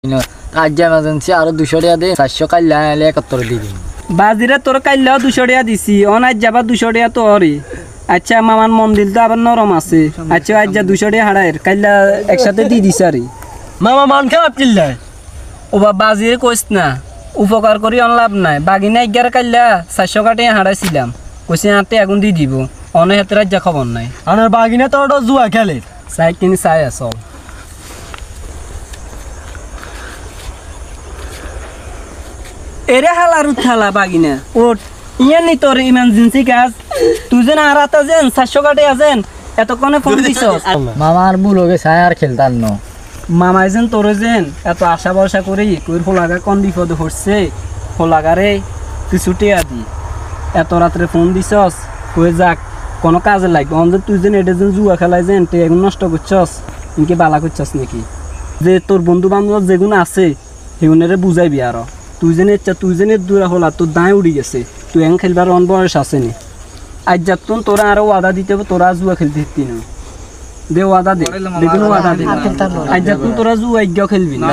আজ এমার্জেন্সি আরো 200 টাকা দে 400 কাইলা আইলে 71 দি দিন বাজিরে তোর কাইলেও 200 টাকা দিছি অনাজ যাবা 200 টাকা তো হরি আচ্ছা মামার মন দিল তো আবার নরম আছে আচ্ছা আজ যা 200 টাকা হাড়ায়ের কাইলা একসাথে দি দিছি আরে মামা মান খারাপ চিল্লায় ও বাজিরে কইস না উপকার করি অন লাভ নাই বাগিনা 11 কাইলা 400 টাকা হাড়াইছিলাম কইছে আতে আগুন দি দিব অনে হাতে রাজ্জা খবর নাই আমার বাগিনা তো ওটা জুয়া খেলে চাই কিনি চাই আসল এরে হালার উঠালা বাগিনা ওট ইয়ে নি তোর ইমার্জেন্সি কাজ তুই যেন আর আতা যেন 400 কাটে আছেন এতক্ষণে ফোন দিছ মামার ভুল হয়ে গেছে আর খেলতাম না মামাই যেন তোর যেন এত আশা ভরসা করি কইর হোলাগা কোন বিপদে হচ্ছে হোলাগারে তুই ছুটি আদি এত রাত্রে ফোন দিছস কই যাক কোনো কাজে লাগবে অন তুই যেন এটা যেন জুয়া খেলাই যেন তুই এখন নষ্ট করছস ইনকে বালা করছস নাকি যে তোর বন্ধু বান্ধব যেগুলো আছে সেগুলোরে বুঝাইবি আর তুই যেনে দূরা হলা তোর দায় উড়ি গেছে তুই এন খেলবার অন বয়স আসেনি আজ যাতুন তোরা আরো ওয়াদা দিতে হবে তোরা জুয়া খেলতে দিতি না দে ওয়াদা দে দেখুন ওয়াদা দে আজ যাতুন তোরা জুয়া খেলবি না